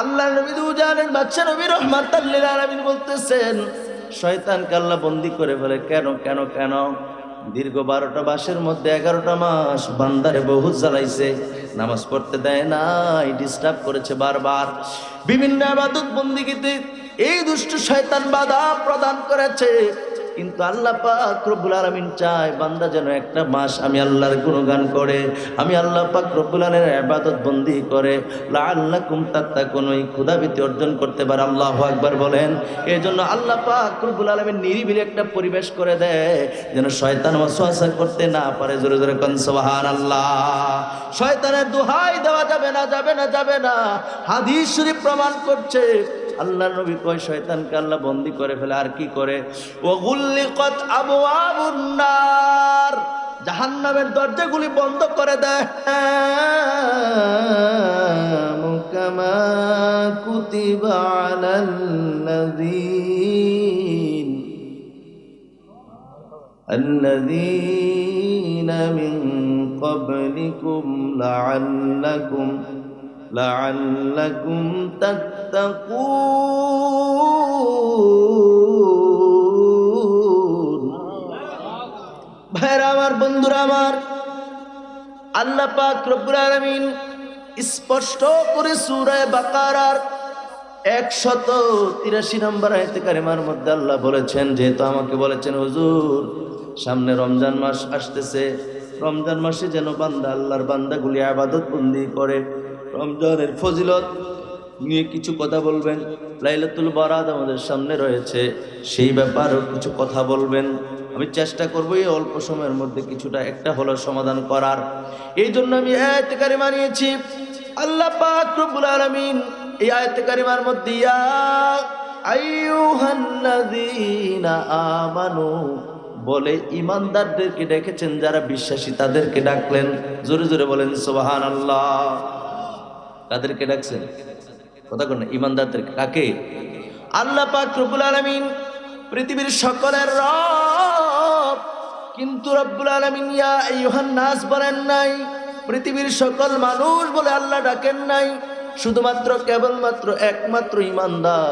আল্লাহ নবী দুজানের বাদশা নবী রহমাতুল লিল আলামিন বলতেছেন, শয়তানকে আল্লাহ বন্দী করে ফেলে কেন কেন কেন? দীর্ঘ 12টা মাসের মধ্যে 11টা মাস বান্দারে বহু জ্বালাইছে, নামাজ পড়তে দেয় নাই, ডিস্টার্ব করেছে বারবার, বিভিন্ন ইবাদত বন্দিগিতে এই দুষ্ট শয়তান বাধা প্রদান করেছে। কিন্তু আল্লাহ পাক রব্বুল আলামিন চায় বান্দা যেন একটা মাস আমি আল্লাহর গুণগান করে, আমি আল্লাহ পাক রব্বুল আলামিনের ইবাদত বন্দি করে লাআল্লাকুম তাত্তাকুন, ওই ক্ষুধাবৃত্তি অর্জন করতে পারে। আল্লাহু আকবার বলেন। এই জন্য আল্লাহ পাক রব্বুল আলামিন নিরিবিলি একটা পরিবেশ করে দেয় যেন শয়তান ওয়াসওয়াসা করতে না পারে। জোরে জোরে কোন সুবহানাল্লাহ। শয়তানের দোহাই দেওয়া যাবে না, যাবে না, যাবে না। হাদিস শরীফ প্রমাণ করছে আল্লাহর নবী কয় শয়তানকে আল্লাহ বন্দী করে ফেলে আর কি করে? ওয়াগুল্লিকাত আবওয়াবুন নার, জাহান্নামের দরজাগুলি বন্ধ করে দেয়। কামা কুতিবা আলাল্লাযীনা মিন ক্বাবলিকুম লাআল্লাকুম তাত্তাকুন। ভাইরা আমার, বন্ধুরা আমার, আল্লাহ পাক রব্বুল আলামিন স্পষ্ট করে সূরা বাকারার 183 নম্বর আয়াতে কারিমার মধ্যে আল্লাহ বলেছেন, যেহেতু আমাকে বলেছেন হুজুর সামনে রমজান মাস আসতেছে, রমজান মাসে যেন বান্দা আল্লাহর বান্দাগুলি ইবাদত বন্দি করে, রমজানের ফজিলত নিয়ে কিছু কথা বলবেন। লাইলাতুল বারাত আমাদের সামনে রয়েছে, সেই ব্যাপারেও কিছু কথা বলবেন। আমি চেষ্টা করব এই অল্প সময়ের মধ্যে কিছুটা একটা হলো সমাধান করার। এই জন্য আমি আয়াতে কারিমা নিয়েছি। আল্লাহ পাক রব্বুল আলামিন এই আয়াতে কারিমার মধ্যে ইয়া আইয়ুহাল্লাযীনা আমানু বলে ইমানদারদেরকে ডেকেছেন, যারা বিশ্বাসী তাদেরকে ডাকলেন। জোরে জোরে বলেন সুবহানাল্লাহ। কাদেরকে ডাকছেন? কথা কোন? ইমানদারদেরকে। কাকে? আল্লাহ পাক রব্বুল আলামিন পৃথিবীর সকলের রব, কিন্তু রব্বুল আলামিন ইয়া আইয়ুহান নাস বলেন নাই, পৃথিবীর সকল মানুষ বলে আল্লাহ ডাকেন নাই। শুধুমাত্র কেবলমাত্র একমাত্র ইমানদার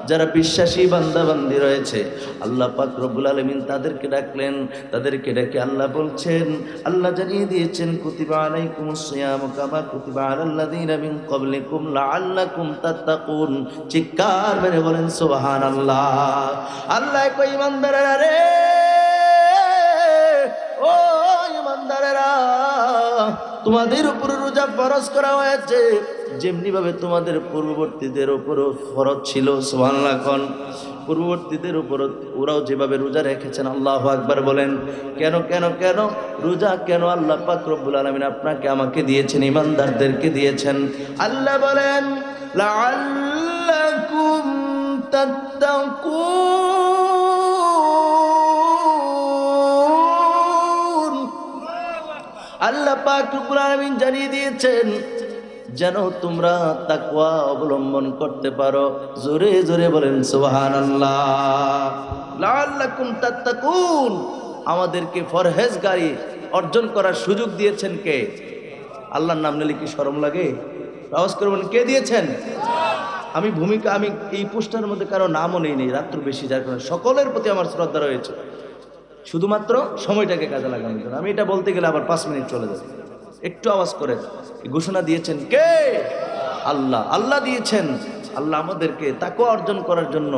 যারা বিশ্বাসী বান্দা বান্দি রয়েছে আল্লাহ পাক রব্বুল আলামিন তাদেরকে ডাকলেন। তাদেরকে ডেকে আল্লাহ বলছেন, আল্লাহ জানিয়ে দিয়েছেন কুতিবা আলাইকুমুস সিয়ামু কামা কুতিবা আলাল্লাযীনা মিন ক্বাবলিকুম লাআল্লাকুম তাত্তাকুন। চিৎকার মেরে বলেন সুবহানাল্লাহ। আল্লাহ কই ইমানদারেরা রে, ও ইমানদারেরা, তোমাদের উপর রোজা ফরজ করা হয়েছে যেমনি ভাবে তোমাদের পূর্ববর্তীদের উপরও ফরজ ছিল। সুবহানাল্লাহ। কোন পূর্ববর্তীদের উপর ওরাও যেভাবে রোজা রেখেছেন। আল্লাহু আকবার বলেন। কেন কেন কেন রোজা কেন আল্লাহ পাক রব্বুল আলামিন আপনাকে আমাকে দিয়েছেন, ইমানদারদেরকে দিয়েছেন? আল্লাহ বলেন লাআল্লাকুম তাত্তাকুন। আল্লাহ পাক রব্বুল আলামিন জানিয়ে দিয়েছেন যেন তোমরা তাকওয়া অবলম্বন করতে পারো। জোরে জোরে বলেন সুবহানাল্লাহ। লাআল্লাকুম তাত্তাকুন। আমাদেরকে ফরহেজগারি অর্জন করার সুযোগ দিয়েছেন কে? আল্লাহর নাম নিলে কি শরম লাগে? আওয়াজ করে বলেন, কে দিয়েছেন? আমি এই পোস্টারের মধ্যে কারো নামও নেই, রাত্র বেশি, যার কারণে সকলের প্রতি আমার শ্রদ্ধা রয়েছে। শুধুমাত্র সময়টাকে কাজে লাগানোর জন্য। আমি এটা বলতে গেলে আবার 5 মিনিট চলে যাবে। একটু আওয়াজ করে ঘোষণা দিয়েছেন কে? আল্লাহ। আল্লাহ দিয়েছেন। আল্লাহ আমাদেরকে তাকওয়া অর্জন করার জন্য,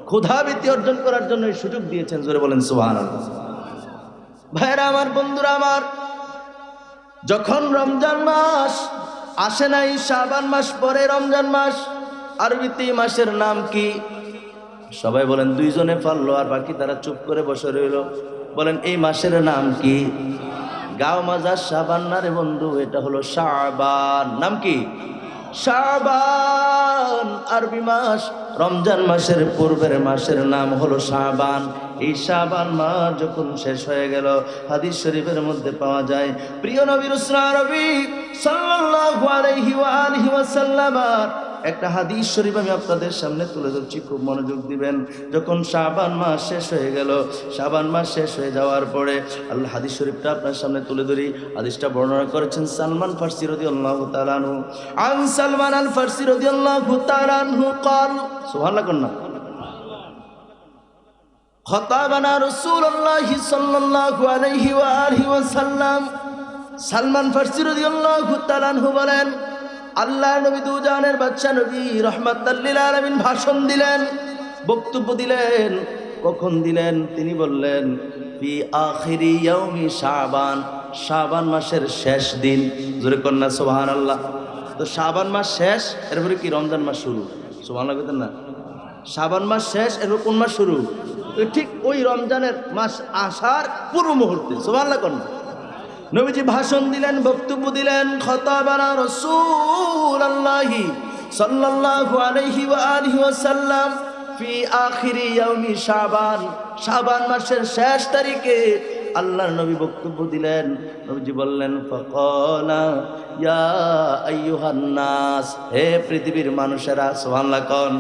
ক্ষুধাবৃত্তি অর্জন করার জন্য এই সুযোগ দিয়েছেন। জোরে বলেন সুবহানাল্লাহ। ভাইরা আমার, বন্ধুরা আমার, যখন রমজান মাস আসে নাই, শাবান মাস পরে রমজান মাস, আরবিতে মাসের নাম কি? সবাই বলেন। 2 জনে পারলো আর বাকি তারা চুপ করে বসে রইল। বলেন এই মাসের নাম কি? গাও মাজার শাবান না রে বন্ধু, এটা হলো শাবান। নাম কি? শাবান আরবি মাস। রমজান মাসের পূর্বের মাসের নাম হলো শাবান। এই শাবান মাস যখন শেষ হয়ে গেল, হাদিস শরীফের মধ্যে পাওয়া যায় প্রিয় নবী রাসূল নবী সাল্লাল্লাহু আলাইহি ওয়া আলিহি ওয়াসাল্লাম একটা হাদিস শরীফ আমি আপনাদের সামনে তুলে ধরছি, খুব মনোযোগ দিবেন। যখন শাবান মাস শেষ হয়ে গেল, শাবান মাস শেষ হয়ে যাওয়ার পরে আল্লাহ হাদিস শরীফটা আপনার সামনে তুলে ধরি। হাদিসটা বর্ণনা করেছেন সালমান ফারসি রাদিয়াল্লাহু তাআলা আনহু। আন সালমান আল ফারসি রাদিয়াল্লাহু তাআলা আনহু قال সুবহানাল্লাহ কন্না খতাবানা রাসূলুল্লাহ সাল্লাল্লাহু আলাইহি ওয়া আলিহি ওয়াসাল্লাম। সালমান ফারসি রাদিয়াল্লাহু তাআলা আনহু বলেন, আল্লাহর নবী দুজাহানের বাদশা নবী রাহমাতাল লিল আলামিন ভাষণ দিলেন, বক্তব্য দিলেন। কখন দিলেন? তিনি বললেন ফি আখিরি ইয়াউমি শাবান, শাবান মাসের শেষ দিন। জোরে কন্না সুবহানাল্লাহ। তো শাবান মাস শেষ, এরপরে কি রমজান মাস শুরু? সুবহানাল্লাহ বলেন না। শাবান মাস শেষ, এরপর কোন মাস শুরু? ঠিক ওই রমজানের মাস আসার পূর্ব মুহূর্তে। সুবহানাল্লাহ কন্না নবীজি ভাষণ দিলেন, বক্তব্য দিলেন। খতাবানা রাসূলুল্লাহি সাল্লাল্লাহু আলাইহি ওয়া আলিহি ওয়াসাল্লাম ফি আখিরি ইয়াউমি শাবান, শাবান মাসের শেষ তারিখে আল্লাহর নবী বক্তব্য দিলেন। নবীজি বললেন ফাকালা ইয়া আইয়ুহান নাস, হে পৃথিবীর মানুষেরা। সুবহানাল্লাহ কোন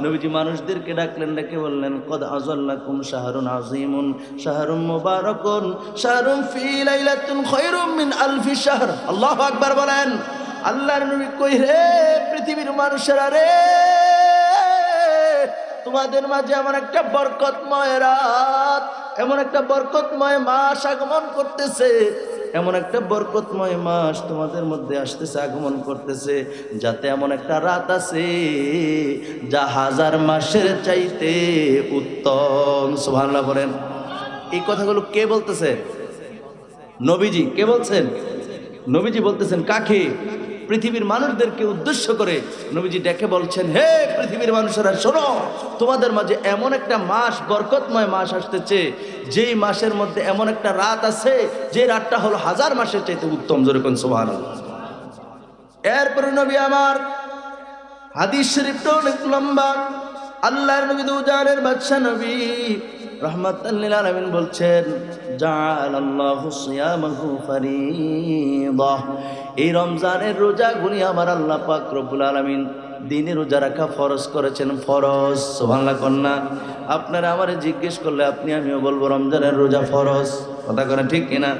নবীজি মানুষদেরকে ডাকলেন, ডেকে বললেন কদ আযাল্লাকুম শাহরুন আযীমুন শাহরুম মুবারাকুন শাহরুম ফি লাইলাতুন খায়রুম মিন আলফি শাহর। আল্লাহু আকবার বলেন। আল্লাহর নবী কই, রে পৃথিবীর মানুষেরা রে, তোমাদের মাঝে এমন একটা বরকতময় রাত, এমন একটা বরকতময় মাস আগমন করতেছে, এমন একটা বরকতময় মাস তোমাদের মধ্যে আসতেছে, আগমন করতেছে, যাতে এমন একটা রাত আছে যা হাজার মাসের চাইতে উত্তম। সুবহানাল্লাহ বলেন। এই কথাগুলো কে বলতেছে? নবীজি। কে বলছেন? নবীজি বলতেছেন। কাকে? পৃথিবীর মানুষদেরকে উদ্দেশ্য করে নবীজি ডেকে বলছেন, হে পৃথিবীর মানুষেরা শোনো, তোমাদের মাঝে এমন একটা মাস, বরকতময় মাস আসতেছে, যেই মাসের মধ্যে এমন একটা রাত আছে, যে রাতটা হলো হাজার মাসের চাইতে উত্তম। জোরে কোন সুবহানাল্লাহ। এরপরে নবী আমার হাদিস শরীফটা অনেক লম্বা। আল্লাহর নবী দুজাহানের বাদশা নবী রাহমাতাল লিল আলামিন বলছেন, জাআলাল্লাহু সিয়ামাহু ফারিদাহ, এই রমজানের রোজা গুনি আমার আল্লাহ পাক রব্বুল আলামিন দিনে রোজা রাখা ফরজ করেছেন। ফরজ। সুবহানাল্লাহ কন্না আপনারা আমারে জিজ্ঞেস করলে আপনি আমিও বলবো রমজানের রোজা ফরজ। কথা করেন ঠিক কিনা?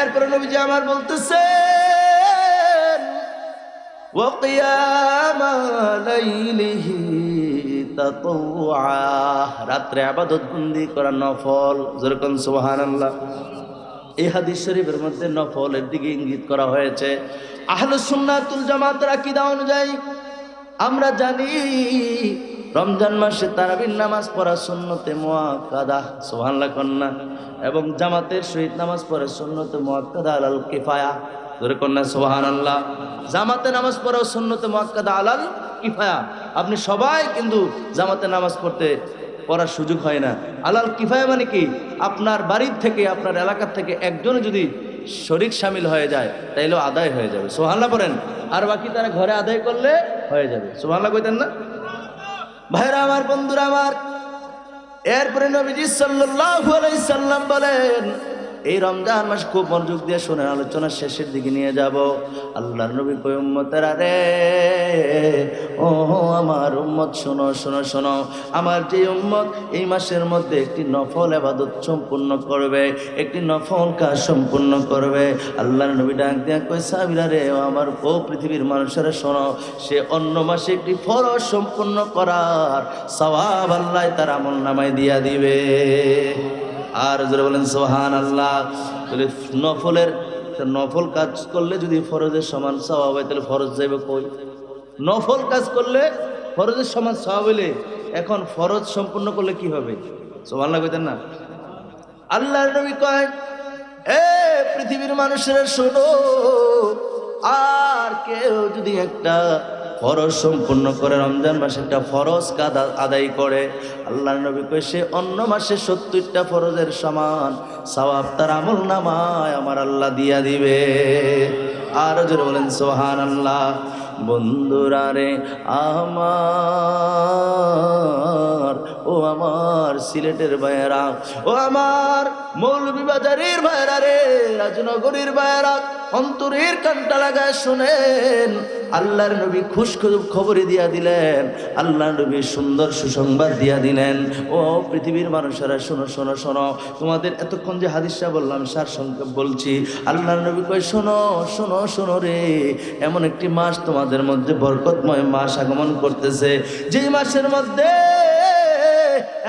এরপরে নবীজি আমার বলতেছেন ওয়া কিয়ামা লাইলিহি তাতাওয়া, রাত্রে ইবাদত বন্দি করা নফল। যেরকম সুবহানাল্লাহ। এই হাদিস শরীফের মধ্যে নফলের দিকে ইঙ্গিত করা হয়েছে। আহলুস সুন্নাতুল জামাতের আকীদা অনুযায়ী আমরা জানি রমজান মাসে তারাবির নামাজ পড়া সুন্নতে মুআক্কাদা। সুবহানাল্লাহ কন্না। এবং জামাতের সহিত নামাজ পড়া সুন্নতে মুআক্কাদা আলাল কিফায়া। জোরে কন্না সুবহানাল্লাহ। জামাতে নামাজ পড়া সুন্নতে মুআক্কাদা আলাল কিফায়া। আপনি সবাই কিন্তু জামাতে নামাজ পড়ার সুযোগ হয় না। আলাল কিফায়া মানে কি? আপনার বাড়ির থেকে, আপনার এলাকার থেকে একজনে যদি শরীক শামিল হয়ে যায় তাইলেও আদায় হয়ে যাবে। সুবহানাল্লাহ বলেন। আর বাকি তারা ঘরে আদায় করলে হয়ে যাবে। সুবহানাল্লাহ কইতেন না? ভাইরা আমার, বন্ধুরা আমার, এরপরে নবীজি সাল্লাল্লাহু আলাইহি সাল্লাম বলেন, এই রমজান মাস খুব মনোযোগ দিয়ে শুনেন, আলোচনা শেষের দিকে নিয়ে যাব। আল্লাহর নবী কই, উম্মতেরা রে, ও আমার উম্মত শোনো শোনো শোনো, আমার যে উম্মত এই মাসের মধ্যে একটি নফল ইবাদত সম্পূর্ণ করবে, একটি নফল কাজ সম্পূর্ণ করবে, আল্লাহর নবী ডাক দিয়া কই, সাহাবীরা রে, ও আমার ও পৃথিবীর মানুষেরা শোনো, সে অন্য মাসে একটি ফরজ সম্পূর্ণ করার সওয়াব আল্লাহ তার আমলনামায় দিয়া দিবে। আর জোরে বলেন সুবহানাল্লাহ। তাহলে নফল কাজ করলে যদি ফরজের সমান সওয়াব হয়, তাহলে ফরজ যাবে কই? নফল কাজ করলে ফরজের সমান সওয়াব হইলে এখন ফরজ সম্পূর্ণ করলে কি হবে? সুবহানাল্লাহ কইতেন না? আল্লাহর নবী কয়, এ পৃথিবীর মানুষেরা শোনো, আর কেউ যদি একটা ফরজ সম্পূর্ণ করে, রমজান মাসে একটা ফরজ কাজ আদায় করে, আল্লাহর নবী কয় সে অন্য মাসে 70টা ফরজের সমান সওয়াব তার আমলনামায় আমার আল্লাহ দিয়া দিবে। আর জোরে বলেন সুবহানাল্লাহ। বন্ধুরা রে আমার, ও আমার সিলেটের ভাইয়েরা, ও আমার মৌলভীবাজারের ভাইয়েরা রে, রাজনগরীর ভাইয়েরা, অন্তরের কানটা লাগায় শুনেন। আল্লাহর নবী খুশ খবরে দিয়া দিলেন, আল্লাহর নবী সুন্দর সুসংবাদ দিয়া দিলেন। ও পৃথিবীর মানুষেরা শোনো শোনো শোনো, তোমাদের এতক্ষণ যে হাদিসটা বললাম সার সংক্ষেপ বলছি। আল্লাহর নবী কয় শোনো শোনো শোনো রে, এমন একটি মাস তোমাদের মধ্যে বরকতময় মাস আগমন করতেছে, যেই মাসের মধ্যে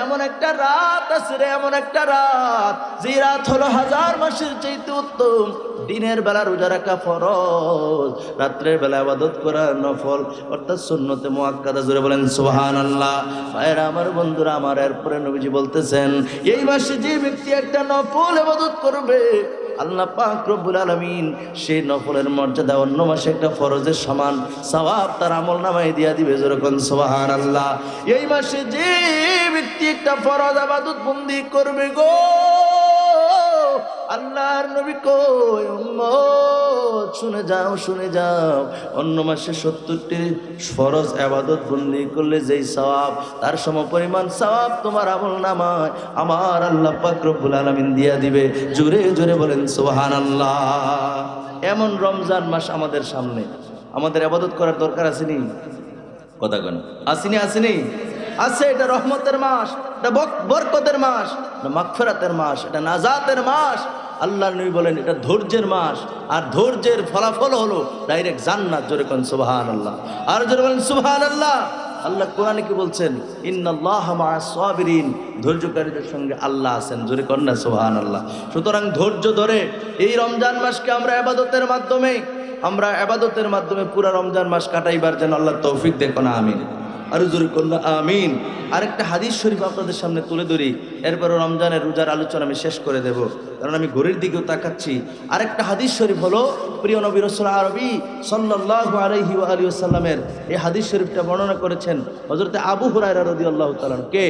এমন একটা রাত আছে রে, এমন একটা রাত, যে রাত হলো 1000 মাসের চাইতে উত্তম। দিনের বেলা রোজা রাখা ফরজ, রাত্রের বেলা ইবাদত করা নফল, অর্থাৎ সুন্নতে মুআক্কাদা। জোরে বলেন সুবহানাল্লাহ। ভাইরা আমার, বন্ধুরা আমার, এরপরে নবীজি বলতেছেন এই মাসে যে ব্যক্তি একটা নফল ইবাদত করবে, আল্লাহ পাক রব্বুল আলামিন সেই নফলের মর্যাদা অন্য মাসে একটা ফরজের সমান সওয়াব তার আমলনামায় দিয়া দিবে। যেরকম সুবহানাল্লাহ। এই মাসে যে ব্যক্তি একটা ফরজ ইবাদত বন্দি করবে গো, আল্লাহর নবী কই উম্মত শুনে যাও শুনে যাও, অন্য মাসে 70টি ফরজ ইবাদত বন্দি করলে যেই সওয়াব, তার সমপরিমাণ সওয়াব তোমার আমলনামায় আমার আল্লাহ পাক রব্বুল আলামিন দিয়া দিবে। জোরে জোরে বলেন সুবহানাল্লাহ। এমন রমজান মাস আমাদের সামনে, আমাদের ইবাদত করার দরকার আসেনি? কথা কেন আসেনি? আসেনি? আছে। এটা রহমতের মাস, এটা বরকতের মাস, এটা মাগফিরাতের মাস, এটা নাজাতের মাস। আল্লাহর নবী বলেন এটা ধৈর্যের মাস, আর ধৈর্যের ফলাফল হলো ডাইরেক্ট জান্নাত। জোরে কোন সুবহানাল্লাহ। আর জোরে বলেন সুবহানাল্লাহ। আল্লাহ কোরআনে কি বলছেন? ইন্নাল্লাহা মা'আস সাবিরিন, ধৈর্যকারীদের সঙ্গে আল্লাহ আছেন। জোরে কোন না সুবহানাল্লাহ। সুতরাং ধৈর্য ধরে এই রমজান মাসকে আমরা ইবাদতের মাধ্যমে পুরা রমজান মাস কাটাইবার যেন আল্লাহ তৌফিক দেখো না। আমিন। আর জোরে কোন না আমিন। আরেকটা হাদিস শরীফ আপনাদের সামনে তুলে ধরি, এরপরে রমজানের রোজার আলোচনা আমি শেষ করে দেব, কারণ আমি ঘড়ির দিকেও তাকাচ্ছি। আরেকটা হাদিস শরীফ হলো প্রিয় নবী রাসূল আরবি সাল্লাল্লাহু আলাইহি ওয়া আলিহি ওয়াসাল্লামের এই হাদিস শরীফটা বর্ণনা করেছেন হযরত আবু হুরায়রা রাদিয়াল্লাহু তাআলা। কে?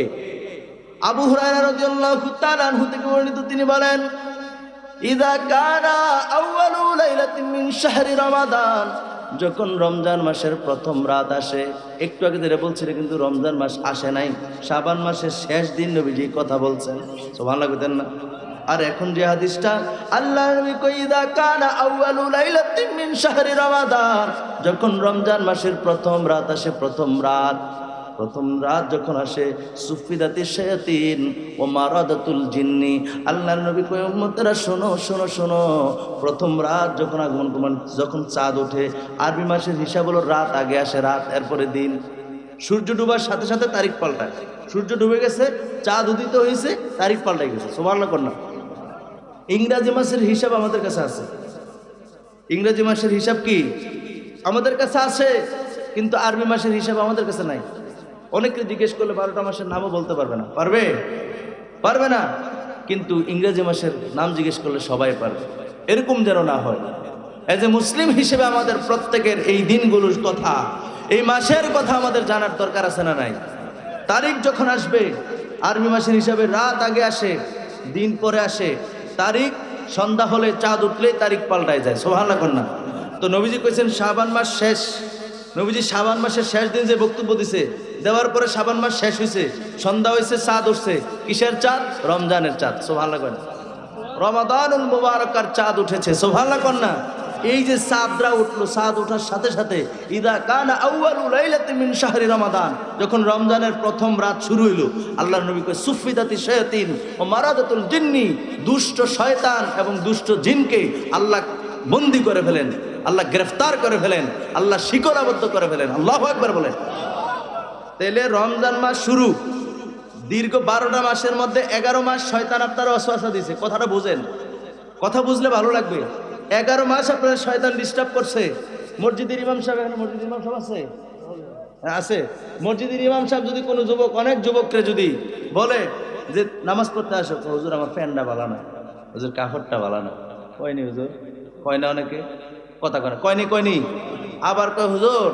আবু হুরায়রা রাদিয়াল্লাহু তাআলা আনহু থেকে বর্ণিত। তিনি বলেন ইযা কানা আউয়ালু লাইলাতিন মিন শাহরি রমাদান, যখন রমজান মাসের প্রথম রাত আসে, একটু আগে ধরে বলছিল কিন্তু রমজান মাস আসে নাই, শাবান মাসের শেষ দিন নবীজি কথা বলছেন। সুবহানাল্লাহ কইতেন না? আর এখন যে হাদিসটা আল্লাহর নবী কই ইযা কানা আউয়ালু লাইলাতিন মিন শাহরি রমাদান, যখন রমজান মাসের প্রথম রাত আসে, প্রথম রাত যখন আসে, সুফিদাতি শায়াতিন ও মারাদাতুল জিন্নি, আল্লাহর নবী কয় উম্মতেরা শোনো শোনো শোনো, প্রথম রাত যখন আগমন করবেন, যখন চাঁদ ওঠে, আরবি মাসের হিসাব হলো রাত আগে আসে, রাত এরপরে দিন, সূর্য ডুবার সাথে সাথে তারিখ পাল্টায়। সূর্য ডুবে গেছে, চাঁদ উদিত হয়েছে, তারিখ পাল্টাই গেছে। সুবহানাল্লাহ কর না। ইংরাজি মাসের হিসাব আমাদের কাছে আছে। ইংরেজি মাসের হিসাব কি আমাদের কাছে আছে, কিন্তু আরবি মাসের হিসাব আমাদের কাছে নাই। অনেকে জিজ্ঞেস করলে 12টা মাসের নামও বলতে পারবে না। পারবে না, কিন্তু ইংরেজি মাসের নাম জিজ্ঞেস করলে সবাই পারবে। এরকম যেন না হয়। এজ এ মুসলিম হিসেবে আমাদের প্রত্যেকের এই দিনগুলোর কথা, এই মাসের কথা আমাদের জানার দরকার আছে না নাই? তারিখ যখন আসবে, আরবি মাসের হিসাবে রাত আগে আসে, দিন পরে আসে, তারিখ সন্ধ্যা হলে চাঁদ উঠলে তারিখ পাল্টায় যায়। সুবহানাল্লাহ কন্যা। তো নবীজি কইছেন শাবান মাস শেষ, নবীজি শাবান মাসের শেষ দিন যে বক্তব্য দিছে, দেওয়ার পরে শাবান মাস শেষ হয়েছে, সন্ধ্যা হয়েছে, চাঁদ উঠছে। কিসের চাঁদ? রমজানের চাঁদ। সুবহানাল্লাহ কন্যা। রমাদানুল মুবারাকার চাঁদ উঠেছে। সুবহানাল্লাহ কন্যা। এই যে চাঁদরা উঠলো, চাঁদ ওঠার সাথে সাথে ইদা কানা আউয়ালু লাইলাতিন মিন শাহরি রমাদান, যখন রমজানের প্রথম রাত শুরু হইল, আল্লাহর নবী কয় সুফিদাতি শায়াতিন ও মারাদাতুল জিন্নি, দুষ্ট শয়তান এবং দুষ্ট জিনকে আল্লাহ বন্দী করে ফেলেন, আল্লাহ গ্রেফতার করে ফেলেন, আল্লাহ শিকলাবদ্ধ করে ফেলেন। আল্লাহু আকবার বলেন। তাহলে রমজান মাস শুরু, দীর্ঘ 12টা মাসের মধ্যে 11 মাস শয়তান আপনার ওয়াসওয়াসা দিয়েছে। কথাটা বুঝেন, কথা বুঝলে ভালো লাগবে। 11 মাস আপনার শয়তান ডিস্টার্ব করছে। মসজিদের ইমাম সাহেব, এখানে মসজিদের ইমাম সাহেব আছে? আছে। মসজিদের ইমাম সাহেব যদি কোনো যুবক, অনেক যুবককে যদি বলে যে নামাজ পড়তে আসো, হুজুর আমার প্যান্টটা ভালো না, হুজুর কাপড়টা ভালো না, কয়নি হুজুর, কয় না অনেকে, কথা করে কয়নি, আবার কয় হুজুর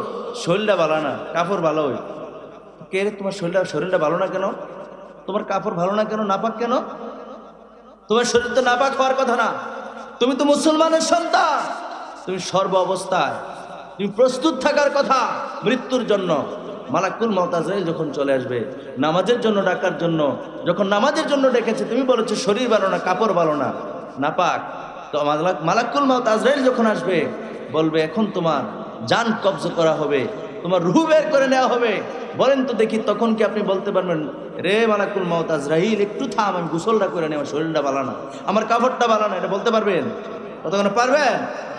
শরীরটা ভালো না, কাপড় ভালো হই। কে রে, তোমার শরীরটা ভালো না কেন? তোমার কাপড় ভালো না কেন? নাপাক কেন? তোমার শরীর তো নাপাক হওয়ার কথা না। তুমি তো মুসলমানের সন্তান, তুমি সর্ব অবস্থায় তুমি প্রস্তুত থাকার কথা মৃত্যুর জন্য। মালাকুল মউত আজরাইল যখন চলে আসবে নামাজের জন্য ডাকার জন্য, যখন নামাজের জন্য ডেকেছে, তুমি বলেছো শরীর ভালো না, কাপড় ভালো না, নাপাক, তো মালাকুল মউত আজরাইল যখন আসবে বলবে এখন তোমার জান কবজ করা হবে, তোমার রূহ বের করে নেওয়া হবে। বলেন তো দেখি, তখন কি আপনি বলতে পারবেন রে মালাকুল মউত আজরাইল একটু থাম, আমি গোসলটা করে নেই, আমার শরীরটা ভালো না, আমার কাপড়টা ভালো না, এটা বলতে পারবেন? কতক্ষণ পারবেন?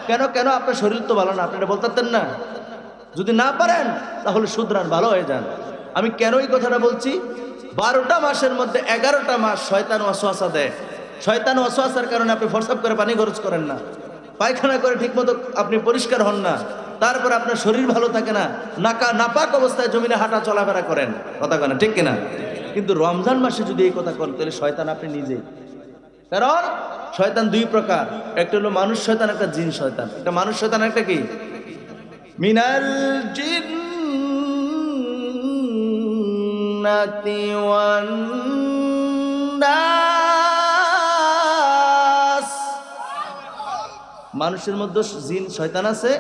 কেন কেন আপনার শরীর তো ভালো না, আপনি এটা বলতে পারতেন না? যদি না পারেন তাহলে শুধরান, ভালো হয়ে যান। আমি কেন এই কথাটা বলছি? 12টা মাসের মধ্যে 11টা মাস শয়তান ওয়াসওয়াসা দেয়। শয়তান ওয়াসওয়াসার কারণে আপনি ফরসাব করে পানি খরচ করেন না, পায়খানা করে ঠিকমতো আপনি পরিষ্কার হন না, তারপর আপনার শরীর ভালো থাকে না, নাপাক অবস্থায় জমিনে হাঁটা চলাফেরা করেন, কথা কেনা ঠিক কিনা? কিন্তু রমজান মাসে যদি এই কথা করেন তাহলে শয়তান আপনি নিজেই। কারণ শয়তান 2 প্রকার, একটা হলো মানুষ শয়তান, একটা জিন শয়তান। একটা মানুষ শয়তান, একটা কি মিনাল জিন্নাতি ওয়ান নাস। মানুষের মধ্যে জিন শয়তান আছে,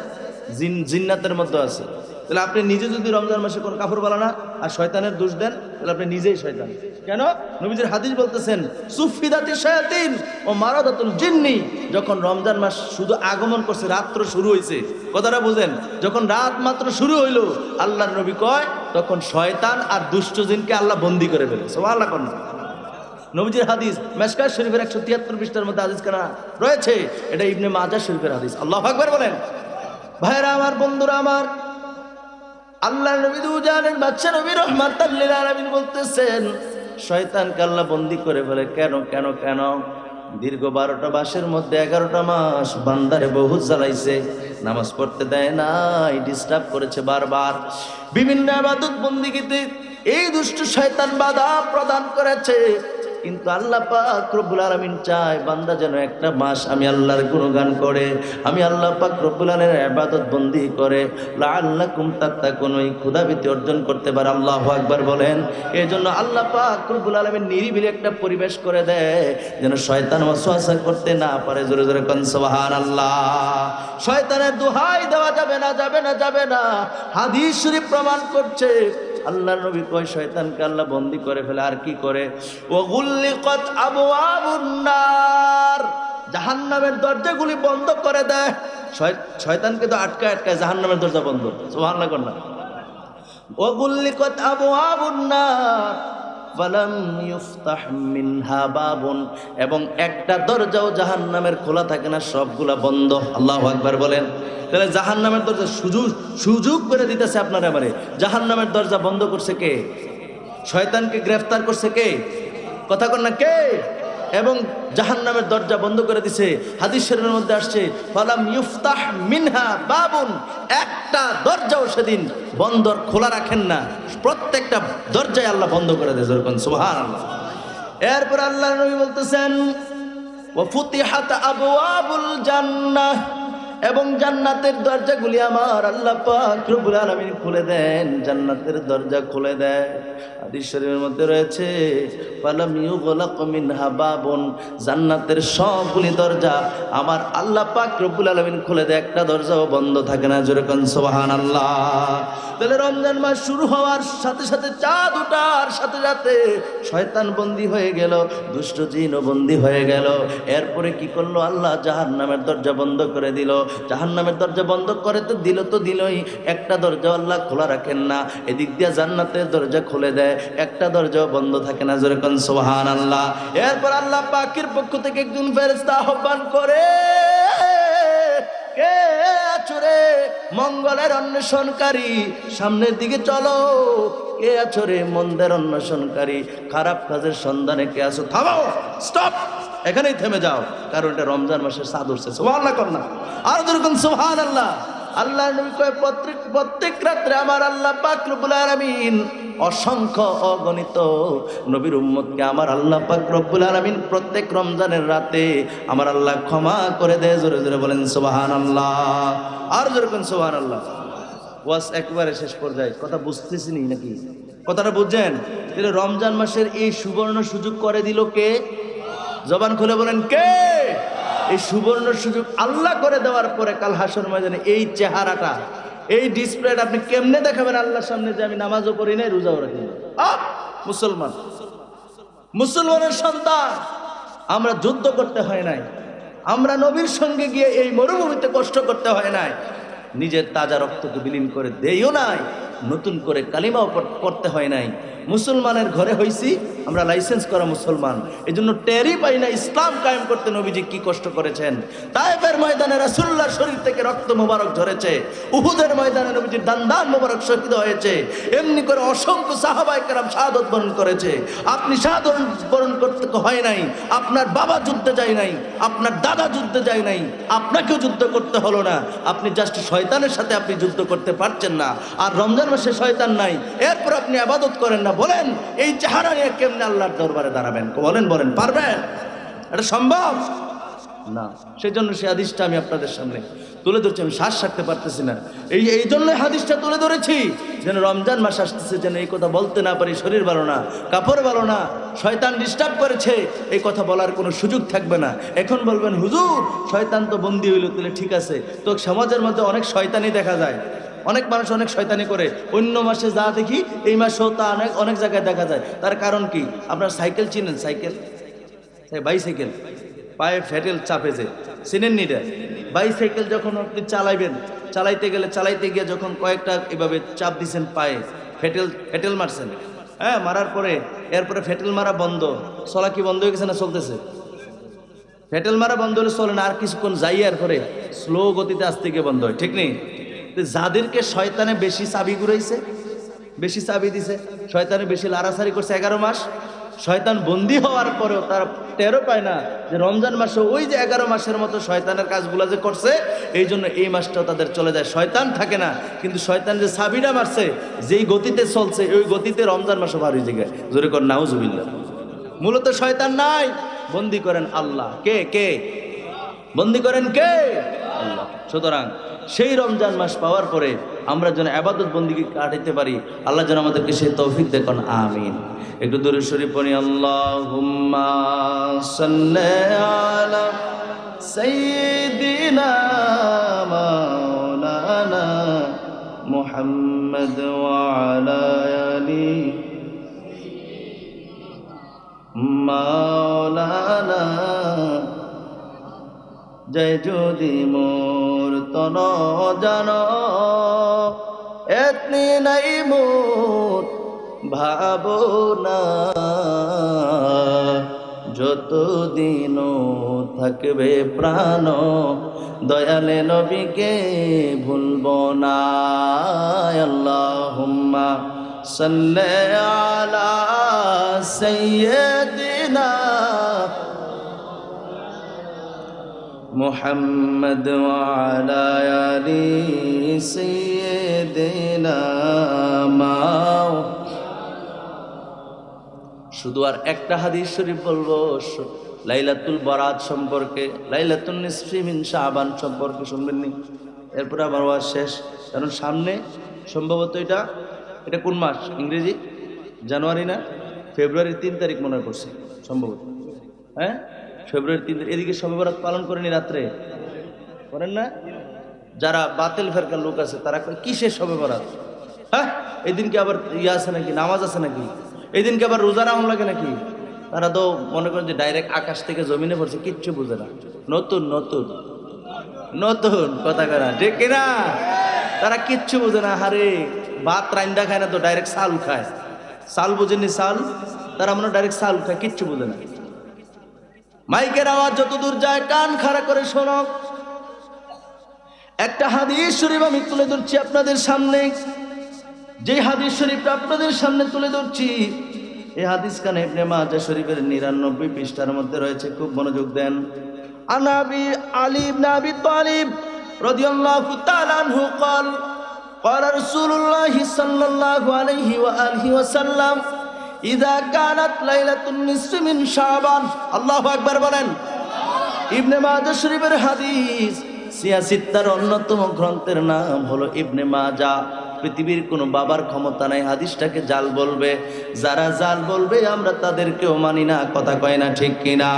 জিন্নাতের মধ্যে আছে। তাহলে আপনি নিজে যদি রমজান মাসে কোনো কাপড় বালা না আর শয়তানের দোষ দেন, তাহলে আপনি নিজেই শয়তান। কেন? নবীজির হাদিস বলতেছেন সুফিদাতি শায়াতিন ও মারাদাতুল জিন্নি। যখন রমজান মাস শুধু আগমন করছে, রাত্র শুরু হয়েছে, কথাটা বুঝেন, যখন রাত মাত্র শুরু হইল, আল্লাহর নবী কয় তখন শয়তান আর দুষ্ট জিনকে আল্লাহ বন্দী করে ফেলে। সুবহানাল্লাহ কোন নবীজির হাদিস মিশকাত শরীফের 173 পৃষ্ঠার মধ্যে হাদিস কানা রয়েছে, এটা ইবনে মাজাহ শরীফের হাদিস। আল্লাহু আকবার বলেন। ভাইরা আমার, বন্ধুরা আমার, আল্লাহর নবী দুজানের বাদশা নবী রাহমাতাল লিল আলামিন বলতেছেন শয়তানকে আল্লাহ বন্দী করে ফেলে। কেন কেন কেন? দীর্ঘ 12টা মাসের মধ্যে 11টা মাস বান্দারে বহুত জ্বালাইছে, নামাজ পড়তে দেয় নাই, ডিস্টার্ব করেছে বারবার, বিভিন্ন ইবাদত বন্দেগীতে এই দুষ্ট শয়তান বাধা প্রদান করেছে। কিন্তু আল্লাহ পাক রব্বুল আলামিন চায় বান্দা যেন একটা মাস আমি আল্লাহর গুণগান করে, আমি আল্লাহ পাক রব্বুল আলামিনের ইবাদত বন্দি করে লাআল্লাকুম তাত্তাকুন, ওই ক্ষুধাভীতি অর্জন করতে পারে। আল্লাহু আকবার বলেন। এই জন্য আল্লাহ পাক রব্বুল আলামিন নিরিবিলি একটা পরিবেশ করে দেয় যেন শয়তান ওয়াসওয়াসা করতে না পারে। জোরে জোরে কোন সুবহানাল্লাহ। শয়তানের দোহাই দেওয়া যাবে না, যাবে না, যাবে না। হাদিস শরীফ প্রমাণ করছে আল্লাহর নবী কয় শয়তানকে আল্লাহ বন্দী করে ফেলে। আর কি করে? ওয়াগুল্লিকাত আবওয়াবুন নার, জাহান্নামের দরজাগুলি বন্ধ করে দেয়। শয়তানকে তো আটকায় আটকায় জাহান্নামের দরজা বন্ধ। সুবহানাল্লাহ কোন না? ওয়াগুল্লিকাত আবওয়াবুন নার ফালাম ইফতাহ মিনহা বাবুন, এবং একটা দরজাও জাহান্নামের খোলা থাকে না, সবগুলা বন্ধ। আল্লাহু আকবার বলেন। তাহলে জাহান্নামের দরজা সুযোগ করে দিতেছে আপনারা আমারে। জাহান্নামের দরজা বন্ধ করছে কে? শয়তানকে গ্রেফতার করছে কে? কথা কন না, কে? এবং জাহান্নামের দরজা বন্ধ করে দিছে। হাদিস শরীফের মধ্যে আসছে ফালাম ইফতাহ মিনহা বাবুন, একটা দরজাও সেদিন বন্ধ খোলা রাখেন না, প্রত্যেকটা দরজায় আল্লাহ বন্ধ করে দেয়। যেরকম সুবহানাল্লাহ। এরপর আল্লাহর নবী বলতেছেন ওয়া ফুতিহাত আবওয়াবুল জান্নাহ, এবং জান্নাতের দরজাগুলি আমার আল্লাহ পাক রব্বুল আলামিন খুলে দেন, জান্নাতের দরজা খুলে দেয়। হাদিস শরীফের মধ্যে রয়েছে ফালাম ইউগলাক মিনহা বাবুন, জান্নাতের সবগুলি দরজা আমার আল্লাহ পাক রব্বুল আলামিন খুলে দেয়, একটা দরজাও বন্ধ থাকে না। জোরে কোন সুবহানাল্লাহ। তাহলে রমজান মাস শুরু হওয়ার সাথে সাথে, চাঁদ ওঠার সাথে সাথে শয়তান বন্দী হয়ে গেল, দুষ্ট জিনও বন্দী হয়ে গেল। এরপরে কি করলো আল্লাহ? জাহান্নামের দরজা বন্ধ করে দিল। জাহান্নামের দরজা বন্ধ করে তো দিলই, একটা দরজা আল্লাহ খোলা রাখেন না, এদিক দিয়ে জান্নাতের দরজা খুলে দেয়, একটা দরজাও বন্ধ থাকে না। জোরে কোন সুবহানাল্লাহ। এরপর আল্লাহ পাকের পক্ষ থেকে একজন ফেরেশতা আহ্বান করে, কে আছো রে মঙ্গলের অন্বেষণকারী, সামনের দিকে চলো। কে আছো রে মন্দের অন্বেষণকারী, খারাপ কাজের সন্ধানে কে আছো? থামো, স্টপ, এখানেই থেমে যাও, কারণ এটা রমজান মাসের চাঁদ উঠছে। সুবহানাল্লাহ কর না, আর যেরকম সুবহানাল্লাহ। আল্লাহ নবী কয় প্রত্যেক রাত্রে আমার আল্লাহ পাক রব্বুল আলামিন অসংখ্য অগণিত নবীর উম্মতকে আমার আল্লাহ পাক রব্বুল আলামিন প্রত্যেক রমজানের রাতে আমার আল্লাহ ক্ষমা করে দেয়। জোরে জোরে বলেন সুবহানাল্লাহ, আর যেরকম সুবহানাল্লাহ। ওয়াজ একবারে শেষ পর্যায়ে, কথা বুঝতেছি নাকি? কথাটা বুঝছেন? তাহলে রমজান মাসের এই সুবর্ণ সুযোগ করে দিল কে? জবান খুলে বলেন কে? এই সুবর্ণ সুযোগ আল্লাহ করে দেওয়ার পরে কাল হাসর ময়দানে এই চেহারাটা, এই ডিসপ্লেটা আপনি কেমনে দেখাবেন আল্লাহর সামনে যে আমি নামাজও পড়ি নাই, রোজাও রাখি নাই? মুসলমান, মুসলমানের সন্তান, আমরা যুদ্ধ করতে হয় নাই, আমরা নবীর সঙ্গে গিয়ে এই মরুভূমিতে কষ্ট করতে হয় নাই, নিজের তাজা রক্তকে বিলীন করে দেইও নাই, নতুন করে কালিমাও পড়তে হয় নাই। মুসলমানের ঘরে হইছি আমরা, লাইসেন্স করা মুসলমান, এই জন্য টেরই পাই না ইসলাম কায়েম করতে নবীজি কি কষ্ট করেছেন। তায়েফের ময়দানে রাসূলুল্লাহর শরীর থেকে রক্ত মোবারক ঝরেছে, উহুদের ময়দানে নবীজির দান মোবারক শহীদ হয়েছে, এমনি করে অসংখ্য সাহাবায়ে কেরাম শাহাদত বরণ করেছে। আপনি শাহাদত বরণ করতে হয় নাই, আপনার বাবা যুদ্ধে যায় নাই, আপনার দাদা যুদ্ধে যায় নাই, আপনাকেও যুদ্ধ করতে হলো না, আপনি জাস্ট শয়তানের সাথে আপনি যুদ্ধ করতে পারছেন না। আর রমজান মাসে শয়তান নাই, এরপর আপনি ইবাদত করেন না। বলেন এই চেহারা নিয়ে কেমনে আল্লাহর দরবারে দাঁড়াবেন? বলেন বলেন, পারবেন? এটা সম্ভব না। সেই জন্য সেই হাদিসটা আমি আপনাদের সামনে তুলে ধরছি, আমি শ্বাস রাখতে পারতেছি না। এই জন্য হাদিসটা তুলে ধরেছি, যেন রমজান মাস আসতেছে, যেন এই কথা বলতে না পারি, শরীর ভালো না, কাপড় ভালো না, শয়তান ডিস্টার্ব করেছে, এই কথা বলার কোনো সুযোগ থাকবে না। এখন বলবেন হুজুর শয়তান তো বন্দী হইল, তাহলে ঠিক আছে, তো সমাজের মধ্যে অনেক শয়তানি দেখা যায়, অনেক মানুষ অনেক শয়তানি করে, অন্য মাসে যা দেখি এই মাসেও তা অনেক জায়গায় দেখা যায়। তার কারণ কি? আপনার সাইকেল চিনেন? সাইকেল, বাইসাইকেল, পায়ে ফেটেল চাপে যে, চিনেন নি? বাইসাইকেল যখন আপনি চালাইবেন, চালাইতে গিয়ে যখন কয়েকটা এভাবে চাপ দিচ্ছেন পায়ে, ফেটেল মারছেন, হ্যাঁ, মারার পরে এরপরে ফেটেল মারা বন্ধ, চলা কি বন্ধ হয়ে গেছে না চলতেছে? ফেটেল মারা বন্ধ হলে চলে না, আর কিছুক্ষণ যাইয়ার পরে স্লো গতিতে আস্তে গিয়ে বন্ধ হয়, ঠিক নেই? যাদেরকে শয়তানে বেশি চাবি ঘুরাইছে, বেশি চাবি দিছে, শয়তানে বেশি লাড়াছাড়ি করছে 11 মাস, শয়তান বন্দী হওয়ার পরেও তারা টেরও পায় না যে রমজান মাসে ওই যে 11 মাসের মতো শয়তানের কাজগুলো যে করছে, এই জন্য এই মাসটাও তাদের চলে যায়, শয়তান থাকে না। কিন্তু শয়তান যে চাবিটা মারছে, যেই গতিতে চলছে, ওই গতিতে রমজান মাসও ভারী জায়গায়, জোরে কর নাউজুবিল্লাহ। মূলত শয়তান নাই, বন্দী করেন আল্লাহ। কে বন্দী করেন? কে? আল্লাহ। সুতরাং সেই রমজান মাস পাওয়ার পরে আমরা যেন ইবাদত বন্দেগী কাটাইতে পারি, আল্লাহ যেন আমাদেরকে সেই তৌফিক দেন, আমিন। একটু দরুদ শরীফ পড়ি। আল্লাহুম্মা সাল্লি আলা সাইয়্যিদিনা মাওলানা মুহাম্মদ ওয়া আলা আলি মাওলানা। জয় যদি মোর তন জান, এতনি নাই মোর ভাবনা, যতদিন থাকবে প্রাণ দয়ালে নবীকে ভুলব না। আল্লাহুম্মা সাল্লি আলা সাইয়্যিদিনা মুহাম্মদ ওয়া আলা আলি সাইয়্যিদিনা মাও। শুধু আর একটা হাদিস শরীফ বলবো লাইলাতুল বরাত সম্পর্কে, লাইলাতুন নিসফি মিন শাবান সম্পর্কে, শুনবেন নি? এরপরে আমার ওয়াজ শেষ, কারণ সামনে সম্ভবত এটা কোন মাস? ইংরেজি জানুয়ারি না ফেব্রুয়ারির 3 তারিখ মনে করছে সম্ভবত, হ্যাঁ ফেব্রুয়ারি 3 তারিখ। এদিকে শবে বরাত পালন করেনি, রাত্রে করেন না? যারা বাতিল ফেরকার লোক আছে তারা কিসের শবে বরাত? হ্যাঁ, এই দিনকে আবার আছে নাকি, নামাজ আছে নাকি, এই দিনকে আবার রোজা রাখুন লাগে নাকি? তারা তো মনে করেন যে ডাইরেক্ট আকাশ থেকে জমিনে পড়ছে, কিচ্ছু বুঝে না। নতুন নতুন নতুন কথা করা, ঠিক কিনা? তারা কিচ্ছু বুঝে না। হারে ভাত রান্দা খায় না, তো ডাইরেক্ট চাল খায়। চাল বুঝেনি? চাল তারা মনে ডাইরেক্ট চাল খায়, কিচ্ছু বুঝে না। মাইকের আওয়াজ যত দূর যায় কান খাড়া করে শোনো। একটা হাদিস শরীফ আমি তুলে ধরছি আপনাদের সামনে। যে হাদিস শরীফটা আপনাদের সামনে তুলে ধরছি, এই হাদিস খানে ইবনে মাজাহ শরীফের 99 পৃষ্ঠার মধ্যে রয়েছে, খুব মনোযোগ দেন। আনাবি আলী ইবনে আবি তালিব রাদিয়াল্লাহু তাআলা আনহু قال قال رسول الله صلى الله عليه واله وسلم اذا كانت ليله النصف من شعبان। আল্লাহু আকবার বলেন। ইবনে মাজাহ শরীফের হাদিস, সিয়াসিত্তার অন্যতম গ্রন্থের নাম হলো ইবনে মাজাহ। পৃথিবীর কোনো বাবার ক্ষমতা নাই হাদিসটাকে জাল বলবে। যারা জাল বলবে আমরা তাদেরকেও মানি না, কথা কয় না, ঠিক কিনা?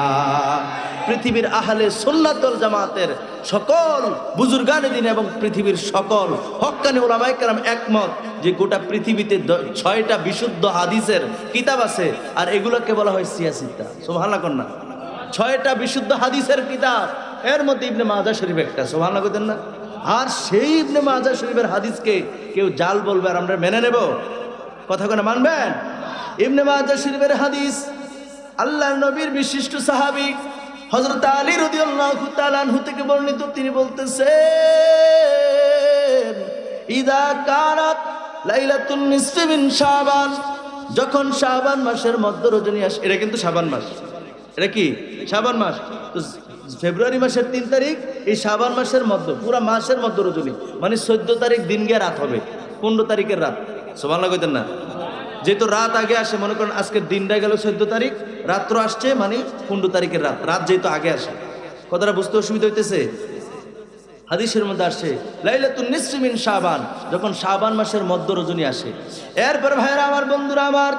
পৃথিবীর আহলে সুন্নাত ওয়াল জামাতের সকল বুজুর্গানে দিন এবং পৃথিবীর সকল হক্কানি উলামায়ে কেরাম একমত যে গোটা পৃথিবীতে 6টা বিশুদ্ধ হাদিসের কিতাব আছে, আর এগুলোকে বলা হয় সিয়াসিতা। সুবহানাল্লাহ কন্যা, 6টা বিশুদ্ধ হাদিসের কিতাব, এর মধ্যে ইবনে মাজাহ শরীফ একটা। সুবহানাল্লাহ কইতেন না? আর সেই ইবনে মাজাহ শরীফের হাদিসকে কেউ জাল বলবে আর আমরা মেনে নেব? কথা কোন মানবেন? ইবনে মাজাহ শরীফের হাদিস, আল্লাহর নবীর বিশিষ্ট সাহাবী হযরত আলী রাদিয়াল্লাহু তাআলা আনহু থেকে বর্ণিত। তিনি বলতেছেন, ইদা কানাত লাইলাতুন নিসফি মিন শাবান, যখন শাবান মাসের মধ্য রজনী আসে। এটা কিন্তু শাবান মাস, এটা কি শাবান মাস? তো ফেব্রুয়ারি মাসের 3 তারিখ এই শাবান মাসের মধ্য, পুরা মাসের মধ্য রজনী, মানে 14 তারিখ দিন গিয়ে রাত হবে, 15 তারিখের রাত। সুবহানাল্লাহ কইতেন না? যেহেতু রাত আগে আসে, মনে করেন আজকের দিনটা গেল 14 তারিখ, রাত্র আসছে মানে 15 তারিখের রাত, রাত যেহেতু আগে আসে। কথাটা বুঝতে অসুবিধা হইতেছে? হাদিসের মধ্যে আসে লাইলাতুন নিসফি মিন শাবান, যখন শাবান মাসের মধ্য রজনী আসে। এরপর ভাইরা আমার, বন্ধুরা আমার,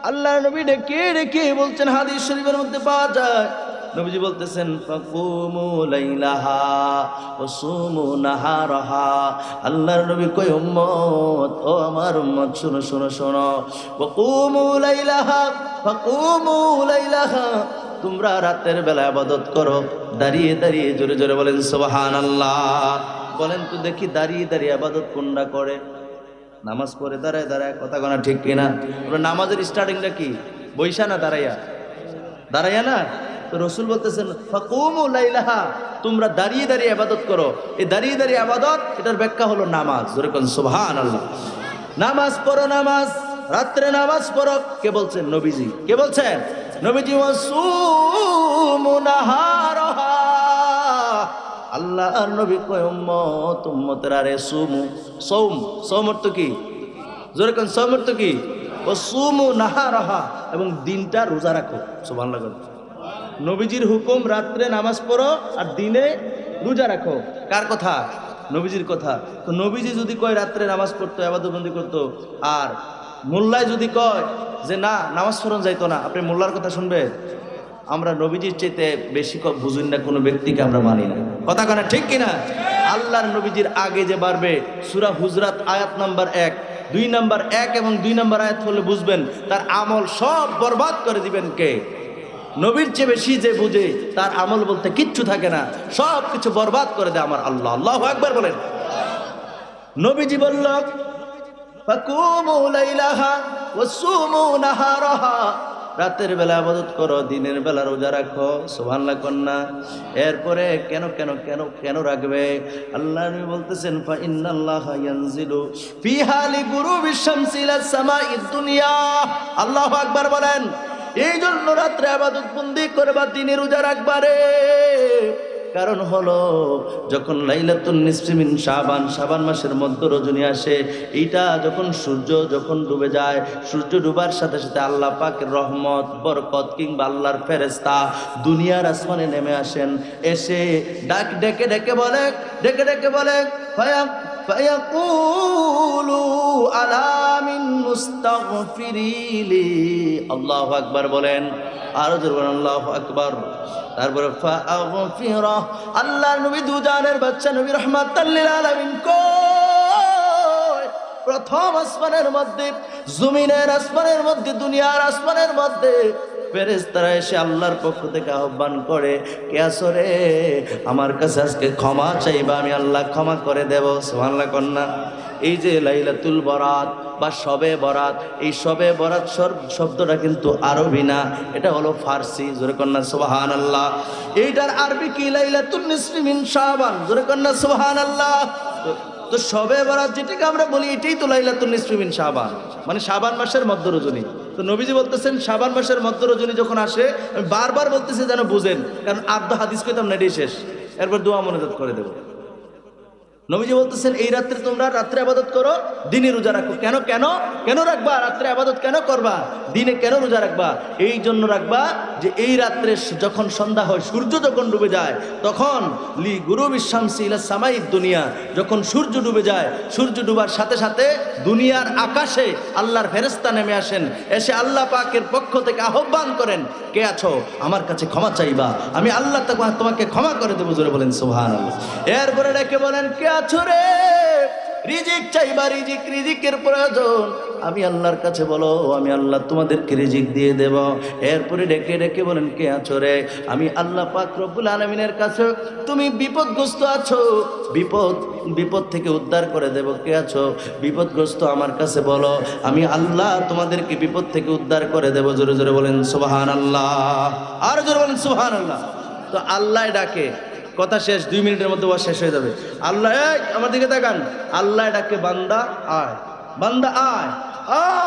আল্লাহর নবী ডেকে ডেকে বলছেন, হাদিস শরীফের মধ্যে পাওয়া যায়, নবীজি বলতেছেন, ফাকুমু লাইলাহা ওয়া সুমু নাহারাহা। আল্লাহর নবী কই, উম্মত, ও আমার উম্মত, শুনো শুনো শোনো, ফাকুমু লাইলাহা, ফাকুমু লাইলাহা, তোমরা রাতের বেলা ইবাদত করো দাঁড়িয়ে দাঁড়িয়ে। জোরে জোরে বলেন সুবহানাল্লাহ। বলেন তো দেখি, দাঁড়িয়ে দাঁড়িয়ে ইবাদত কোনটা করে? নামাজ পড়ে দাঁড়ায় দাঁড়ায়। কথা কোনা ঠিক কিনা? নামাজের স্টার্টিংটা কি? বৈশা না দাঁড়াইয়া? দাঁড়াইয়া না? তো রসুল বলতেছেন, ফাকুমু লাইলাহা, তোমরা দাঁড়িয়ে দাঁড়িয়ে ইবাদত করো। এই দাঁড়িয়ে দাঁড়িয়ে ইবাদত, এটার ব্যাখ্যা হলো নামাজ। জোরে কোন সুবহানাল্লাহ। নামাজ পড়ো, নামাজ, রাত্রে নামাজ পড়ো। কে বলছেন? নবীজি। কে বলছেন? নবীজি। ওয়াসুমু নাহারাহা, আল্লাহ আর নবী কয়, উম্মত, উম্মতের আরে সুমু, সৌম, সৌম অর্থ কি? জোরে কোন সৌম অর্থ কি? ওয়াসুমু নাহারাহা, এবং দিনটা রোজা রাখো। সুবহানাল্লাহ। নবীজির হুকুম, রাত্রে নামাজ পড়ো আর দিনে রোজা রাখো। কার কথা? নবীজির কথা। তো নবীজি যদি কয় রাত্রে নামাজ পড়তো, ইবাদতবন্দি করতো, আর মোল্লায় যদি কয় যে না, নামাজ পড়ন যাইতো না, আপনি মোল্লার কথা শুনবেন? আমরা নবীজির চাইতে বেশি বুঝুন না কোনো ব্যক্তিকে আমরা মানি না। কথা কানা ঠিক কিনা? আল্লাহর নবীজির আগে যে বাড়বে, সূরা হুজরাত আয়াত নাম্বার 1, 2 নাম্বার 1 এবং 2 নাম্বার আয়াত হলে বুঝবেন তার আমল সব বরবাদ করে দিবেন কে? নবীর চেয়ে বেশি যে বুঝে, তার আমল বলতে কিচ্ছু থাকে না, সব কিছু বরবাদ করে দেয় আমার আল্লাহ। আল্লাহু আকবার বলেন। নবীজি বলল, ফাকুমু লাইলাহা ওয়া সুমু নাহারাহা, রাতের বেলা ইবাদত করো, দিনের বেলা রোজা রাখো। সুবহানাল্লাহ কন্যা। এরপরে কেন কেন কেন কেন রাখবে? আল্লাহ নবী বলতেছেন, ফা ইন্নাল্লাহা ইয়ানজিলু ফি হালি গুরুবিশ শামসি ইলাস সামাইদ দুনিয়া। আল্লাহু আকবার বলেন। এই জন্য রাত্রে ইবাদত বন্দি করবা, দিনে রোজা রাখবা রে। কারণ হলো, যখন লাইলাতুন নিসফি মিন শাবান, শাবান মাসের মধ্য রজনী আসে, এইটা যখন সূর্য যখন ডুবে যায়, সূর্য ডুবার সাথে সাথে আল্লাহ পাকের রহমত, বরকত কিংবা আল্লাহর ফেরেশতা দুনিয়ার আসমানে নেমে আসেন। এসে ডাক ডেকে ডেকে বলে, ডেকে ডেকে বলে, ফায়াকুলু আলা মিন মুস্তাগফিরিলি। আল্লাহু আকবার বলেন। আরো জোরে বলেন আল্লাহু আকবার। তারপরে ফাআগফিরা, আল্লাহর নবী দুজানের বাচ্চা নবী রাহমাতাল লিল আলামিন কই, প্রথম আসমানের মধ্যে, জমিনের আসমানের মধ্যে, দুনিয়ার আসমানের মধ্যে ফেরেশতারা এসে আল্লাহর পক্ষ থেকে আহ্বান করে, কে আছো রে? আমার কাছে আজকে ক্ষমা চাইবা, আমি আল্লাহ ক্ষমা করে দেব। সুবহানাল্লাহ কন্যা। এই যে লাইলাতুল বরাত বা শবে বরাত, এই শবে বরাত শব্দটা কিন্তু আরবি না, এটা হলো ফার্সি। জোরে কন্যা সুবহানাল্লাহ। এইটার আরবি কি? লাইলাতুন নিসফি মিন শাবান। জোরে কন্যা সুবহানাল্লাহ। তো শবে বরাত যেটাকে আমরা বলি, এটাই তো লাইলাতুন নিসফি মিন শাবান, মানে শাবান মাসের মধ্য রজনী। তো নবীজি বলতেছেন, শাবান মাসের মধ্য রজনী যখন আসে, আমি বারবার বলতেছি যেন বুঝেন, কারণ আর্ধ হাদিস কইতাম না, এটাই শেষ। এরপর দোয়া মনোজাত করে দেব। নবীজি বলতেছেন এই রাত্রে তোমরা রাত্রে আবাদত করো, দিনে রোজা রাখো। কেন কেন কেন রাখবা? রাত্রে আবাদত কেন করবা? দিনে কেন রোজা রাখবা? এই জন্য রাখবা যে এই রাত্রে যখন সন্ধ্যা হয়, সূর্য যখন ডুবে যায়, তখন লি গুরুবি শামসি ইলা সামাইদ দুনিয়া, যখন সূর্য ডুবে যায়, সূর্য ডুবার সাথে সাথে দুনিয়ার আকাশে আল্লাহর ফেরেশতা নেমে আসেন, এসে আল্লাহ পাকের পক্ষ থেকে আহ্বান করেন, কে আছো আমার কাছে ক্ষমা চাইবা, আমি আল্লাহ তোমাকে ক্ষমা করে দেবো। জোরে বলেন সুবহানাল্লাহ। এরপরে ডেকে বলেন, কে আছো রে? রিজিক চাইবা, রিজিকের প্রয়োজন, আমি আল্লাহর কাছে বলো, আমি আল্লাহ তোমাদেরকে রিজিক দিয়ে দেব। এরপরে ডেকে ডেকে বলেন, কে আছো রে? আমি আল্লাহ পাক রব্বুল আলামিনের কাছে, তুমি বিপদগ্রস্ত আছো, বিপদ থেকে উদ্ধার করে দেব। কে আছো বিপদগ্রস্ত? আমার কাছে বলো, আমি আল্লাহ তোমাদেরকে বিপদ থেকে উদ্ধার করে দেব। জোরে জোরে বলেন সুবহানাল্লাহ, আর জোরে বলেন সুবহানাল্লাহ। তো আল্লাহ ডাকে, কথা শেষ, 2 মিনিটের মধ্যে ওয়াজ শেষ হয়ে যাবে। আল্লাহ, এই আমার দিকে তাকান, আল্লাহ ডাকে, বান্দা আয়, বান্দা আয়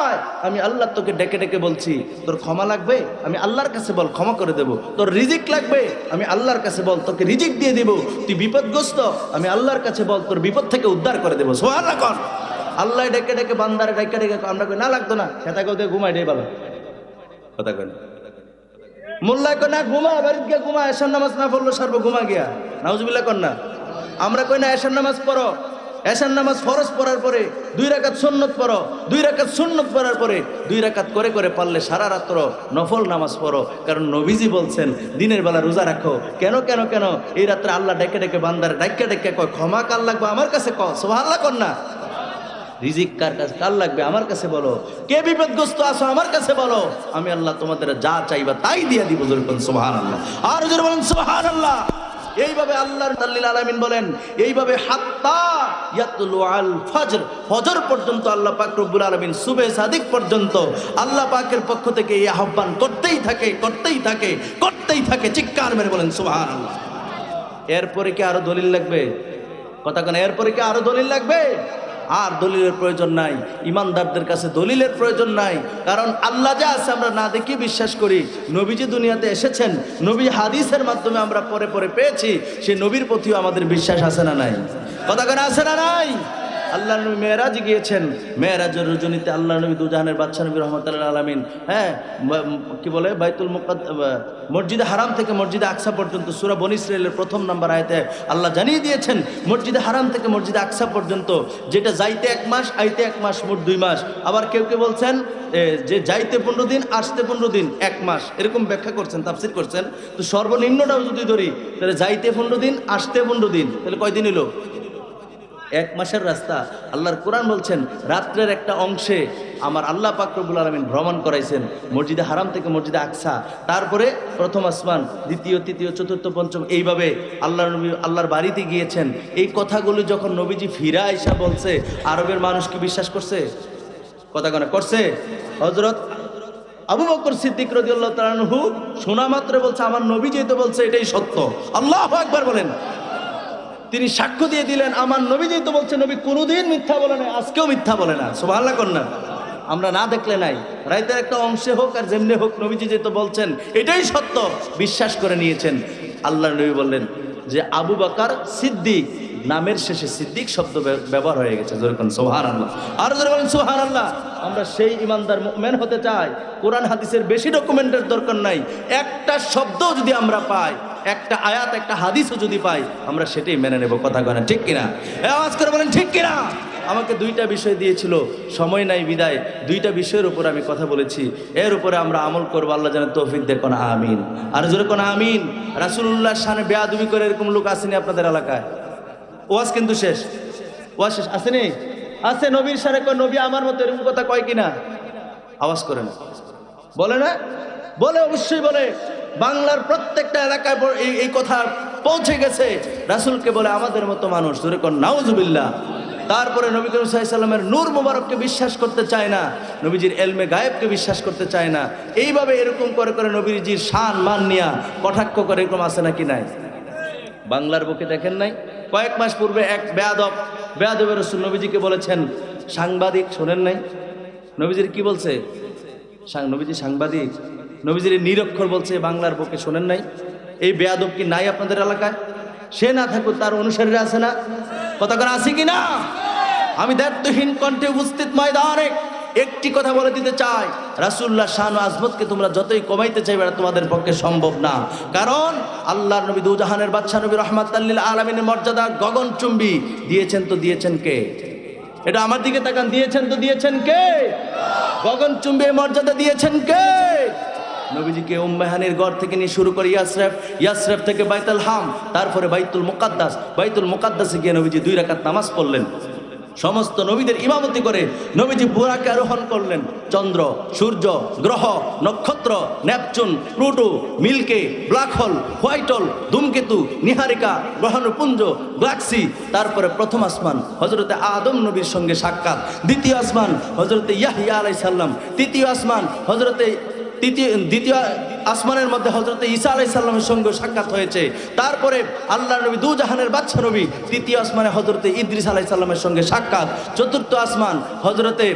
আয়। আমি আল্লাহ তোকে ডেকে ডেকে বলছি, তোর ক্ষমা লাগবে, আমি আল্লাহর কাছে বল, ক্ষমা করে দেব। তোর রিজিক লাগবে, আমি আল্লাহর কাছে বল, তোকে রিজিক দিয়ে দেব। তুই বিপদগ্রস্ত, আমি আল্লাহর কাছে বল, তোর বিপদ থেকে উদ্ধার করে দেবো। সুবহানাল্লাহ কর। আল্লাহ ডেকে ডেকে বান্দারে ডেকে ডেকে, আমরা কই না লাগতো না, খেতা কেউ দিয়ে ঘুমাই দেই ভালো কথা কই না, মোল্লায় কই না ঘুমা, বাড়িতে গিয়ে ঘুমা, এশার নামাজ না পড়লো সারবো ঘুমা গিয়া, নাউজুবিল্লাহ কর না। আমরা কই না এশার নামাজ পড়ো, এশার নামাজ ফরজ পড়ার পরে 2 রাকাত সুন্নত পড়ো, 2 রাকাত সুন্নত পড়ার পরে 2 রাকাত করে করে পারলে সারা রাত্র নফল নামাজ পড়ো। কারণ নবীজি বলছেন দিনের বেলা রোজা রাখো। কেন কেন কেন? এই রাত্রে আল্লাহ ডেকে ডেকে বান্দারে ডেকে ডেকে কয়, ক্ষমা কার লাগবে আমার কাছে কও, সুবহানাল্লাহ কর না। রিজিক কার কাছে, কার লাগবে আমার কাছে বলো। কে বিপদগ্রস্ত আছো আমার কাছে বলো, আমি আল্লাহ তোমাদের যা চাইবা তাই দিয়ে দিব। জোরে বলেন সুবহানাল্লাহ, আর জোরে বলেন সুবহানাল্লাহ। এইভাবে আল্লাহর রাব্বুল আলামিন বলেন, এইভাবে হাত্তা ইয়াতলু আল ফজর, ফজর পর্যন্ত আল্লাহ পাক রব্বুল আলামিন, সুবহে সাদিক পর্যন্ত আল্লাহ পাকের পক্ষ থেকে এই আহ্বান করতেই থাকে, করতেই থাকে, করতেই থাকে। চিৎকার মেরে বলেন সুবহানাল্লাহ। এরপরে কি আরো দলিল লাগবে? কথা কেন, এরপরে কি আরো দলিল লাগবে? আর দলিলের প্রয়োজন নাই, ইমানদারদের কাছে দলিলের প্রয়োজন নাই। কারণ আল্লাহ যা আছে আমরা না দেখি বিশ্বাস করি। নবীজি দুনিয়াতে এসেছেন, নবী হাদিসের মাধ্যমে আমরা পরে পরে পেয়েছি, সেই নবীর প্রতিও আমাদের বিশ্বাস আছে না নাই? কথা কেন, আছে না নাই? আল্লাহ নবী মেরাজে গিয়েছেন, মেরাজের রজনীতে আল্লাহ নবী দুজাহানের বাদশা নবী রহমতুল্লাহ আলামিন, হ্যাঁ কি বলে, বাইতুল মসজিদে হারাম থেকে মসজিদে আকসা পর্যন্ত সূরা বনী ইসরাঈলের 1 নম্বর আয়াতে আল্লাহ জানিয়ে দিয়েছেন, মসজিদে হারাম থেকে মসজিদে আকসা পর্যন্ত যেটা যাইতে 1 মাস, আইতে 1 মাস, মোট 2 মাস। আবার কেউ কেউ বলছেন যে যাইতে 15 দিন, আসতে 15 দিন, 1 মাস, এরকম ব্যাখ্যা করছেন, তাফসীর করছেন। তো সর্বনিম্নটাও যদি ধরি, তাহলে যাইতে 15 দিন, আসতে 15 দিন, তাহলে কয়দিন হলো? 1 মাসের রাস্তা। আল্লাহর কোরআন বলছেন, রাত্রের একটা অংশে আমার আল্লাহ পাক রব্বুল আলামিন ভ্রমণ করাইছেন মসজিদে হারাম থেকে মসজিদে আকসা, তারপরে প্রথম আসমান, দ্বিতীয়, তৃতীয়, চতুর্থ, পঞ্চম, এইভাবে আল্লাহর নবী আল্লাহর বাড়িতে গিয়েছেন। এই কথাগুলো যখন নবীজি ফিরা আইসা বলছে, আরবের মানুষ কি বিশ্বাস করছে? কথা কেন করছে? হযরত আবু বকর সিদ্দিক রাদিয়াল্লাহু তাআলা আনহু শোনা মাত্র বলছে, আমার নবী যেহেতু বলছে এটাই সত্য। আল্লাহু আকবার বলেন। তিনি সাক্ষ্য দিয়ে দিলেন, আমার নবী যেহেতু বলছে, নবী কোনোদিন মিথ্যা বলে না, আজকেও মিথ্যা বলে না। সুবহানাল্লাহ কর না। আমরা না দেখলে নাই, রাইতের একটা অংশে হোক আর যেমনি হোক, নবীজি যেহেতু বলছেন এটাই সত্য, বিশ্বাস করে নিয়েছেন। আল্লাহর নবী বললেন যে আবু বকর সিদ্দিক, নামের শেষে সিদ্দিক শব্দ ব্যবহার হয়ে গেছে। যেরকম সুবহানাল্লাহ, আর যারা বলেন সুবহানাল্লাহ। আমরা সেই ইমানদার মুমিন হতে চাই, কোরআন হাদিসের বেশি ডকুমেন্টের দরকার নাই। একটা শব্দ যদি আমরা পাই, একটা আয়াত, একটা হাদিসও যদি পাই, আমরা সেটাই মেনে নেব। কথা কয় না, ঠিক কিনা? আওয়াজ করে বলেন ঠিক কিনা? আমাকে 2টা বিষয় দিয়েছিল, সময় নাই বিদায় 2টা বিষয়ের উপর আমি কথা বলেছি, এর উপরে আমরা আমল করবো। আল্লাহ যেন তৌফিক দেন, কোন আমিন। আর জোরে কোন আমিন। রাসূলুল্লাহর শানে বেয়াদবি করে এরকম লোক আসেনি আপনাদের এলাকায়? ওয়াজ কিন্তু শেষ, ওয়াজ শেষ, আসেনি? আছে। নবীর শানে কয়, নবী আমার মতো, এরকম কথা কয় কিনা? আওয়াজ করেন, বলে না? বলে, অবশ্যই বলে। বাংলার প্রত্যেকটা এলাকায় এই কথা পৌঁছে গেছে। রাসূলকে বলে আমাদের মতো মানুষ। জোরে কোন নাউজুবিল্লাহ। তারপরে নবী করিম সাল্লাল্লাহু আলাইহি ওয়াসাল্লামের নূর মুবারককে বিশ্বাস করতে চায় না, নবীজির এলমে গায়েবকে বিশ্বাস করতে চায় না। এইভাবে এরকম করে করে নবীজির শান মান নিয়া কটাক্ষ করে, এরকম আছে নাকি নাই? বাংলার বুকে দেখেন নাই? কয়েক মাস পূর্বে এক বেয়াদবের রাসূল নবীজিকে বলেছেন সাংবাদিক। শোনেন নাই নবীজির কি বলছে? নবীজি সাংবাদিক, নবীজির নিরক্ষর বলছে বাংলার বুকে। শোনেন নাই? এই বেয়াদব কি নাই আপনাদের এলাকায়? সে না থাকুক, তার অনুসারীরা আছে না? কথা করে আসি কিনা? আমি দায়িত্বহীন কণ্ঠে উপস্থিত ময়দানে একটি কথা বলে দিতে চাই, রাসূলুল্লাহ শান ও আজমতকে তোমরা যতই কমাইতে চাইবে না তোমাদের পক্ষে সম্ভব না। কারণ আল্লাহর নবী দুজাহানের বাদশা নবী রাহমাতাল লিল আলামিনের মর্যাদা গগনচুম্বী। দিয়েছেন তো দিয়েছেন কে? এটা আমার দিকে তাকান, দিয়েছেন তো দিয়েছেন কে? গগনচুম্বী মর্যাদা দিয়েছেন কে? নবীজিকে উম্মে হানির ঘর থেকে নিয়ে শুরু করে ইয়াসরিফ থেকে বাইতুল হাম, তারপরে বাইতুল মুকাদ্দাসে গিয়ে নবীজি 2 রাকাত নামাজ পড়লেন। সমস্ত নবীদের ইমামতি করে নবীজি বুরাকে আরোহণ করলেন। চন্দ্র, সূর্য, গ্রহ, নক্ষত্র, Neptune, Pluto, milky, black hole, white hole, ধূমকেতু, নিহারিকা, গ্রহাণুপুঞ্জ, গ্যালাক্সি, তারপরে প্রথম আসমান হযরতে আদম নবীর সঙ্গে সাক্ষাৎ, দ্বিতীয় আসমান হযরতে ইয়াহইয়া আলাইহিস সালাম, তৃতীয় আসমান দ্বিতীয় আসমানের মধ্যে হযরতে ঈসা আলাইহিস সালামের সঙ্গে সাক্ষাৎ হয়েছে। তারপরে আল্লাহর নবী দুজাহানের বাদশা নবী তৃতীয় আসমানে হযরতে ইদ্রিস আলাইহিস সালামের সঙ্গে সাক্ষাৎ। চতুর্থ আসমান হযরতে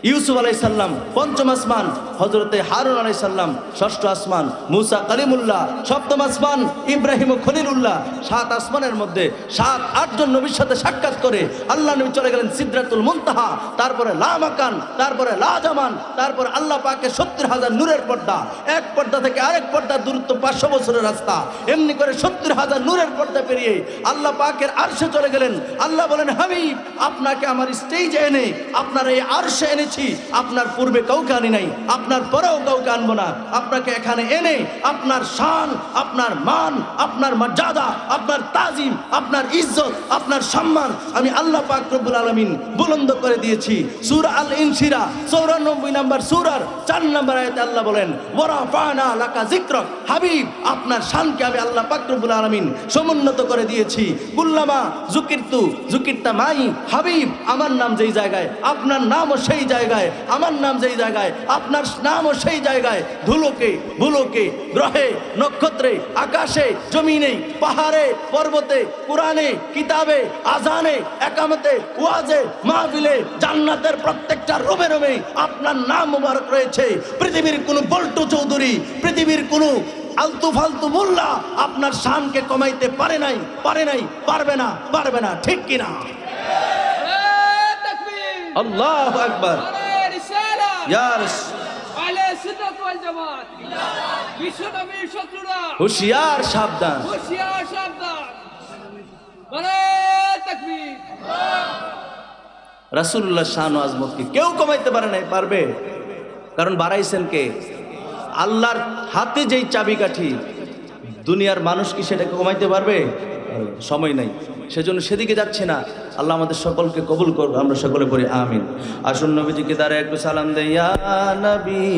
ইউসুফ আলাইহিস সালাম, পঞ্চম আসমান হযরতে হারুন আলাইহিস সালাম, ষষ্ঠ আসমান মুসা কালিমুল্লাহ, সপ্তম আসমান ইব্রাহিম ও খলিলুল্লাহ। 7 আসমানের মধ্যে 7-8 জন নবীর সাথে সাক্ষাৎ করে আল্লাহ নবী চলে গেলেন সিদরাতুল মুনতাহা, তারপরে লা মাকান, তারপরে লা জামান, তারপরে আল্লাহ পাকের 70,000 নূরের পর্দা, এক পর্দা থেকে আরেক পর্দার দূরত্ব 500 বছরের রাস্তা। এমনি করে 70,000 নূরের পর্দা পেরিয়ে আল্লাহ পাকের আরশে চলে গেলেন। আল্লাহ বলেন, হাবিব আপনাকে আমার স্টেজে এনে আপনার এই আরশে এনে আপনার পূর্বে কাউকে আনি নাই, আপনার পরেও কাউকে আনবো না। আপনাকে এখানে এনে আপনার শান, আপনার মান, আপনার মর্যাদা, আপনার তাজিম, আপনার ইজ্জত, আপনার সম্মান আমি আল্লাহ পাক রব্বুল আলামিন বুলন্দ করে দিয়েছি। সূরা আল ইনশিরা 94 নম্বর সূরার 4 নম্বর আয়াতে আল্লাহ বলেন, ওয়ারাফানা লাকা যিকরাক, হাবিব আপনার শানকে আমি আল্লাহ পাক রব্বুল আলামিন সমুন্নত করে দিয়েছি। কুল্লামা যুকিরতা মাই, হাবিব আমার নাম যেই জায়গায় আপনার নামও সেই জায়গায়, আমার নাম যেই জায়গায় আপনার নামও সেই জায়গায়। ধুলোকে ভুলোকে, গ্রহে নক্ষত্রে, আকাশে জমিনে, পাহাড়ে পর্বতে, কোরআনে কিতাবে, আজানে, একামতে, ওয়াজে, মাহফিলে, জান্নাতের প্রত্যেকটা রুমে রুমে আপনার নাম মুবারক রয়েছে। পৃথিবীর কোনো বল্টু চৌধুরী, পৃথিবীর কোনো আলতু ফালতু মোল্লা আপনার শানকে কমাইতে পারে নাই, পারবে না, ঠিক কিনা? আল্লাহু আকবার। হুশিয়ার সাবধান। রাসূলুল্লাহ শান ও আজমতকে কেউ কমাইতে পারে নাই, পারবে? কারণ বাড়াইছেন কে? আল্লাহর হাতে যেই চাবিকাঠি, দুনিয়ার মানুষ কি সেটাকে কমাইতে পারবে? সময় নাই, সেজন্য সেদিকে যাচ্ছে না। আল্লাহ আমাদের সকলকে কবুল করবে, আমরা সকলে পড়ি আমিন। আসুন নবীজিকে দাঁড়ায় একটু সালাম দেই, ইয়া নবী।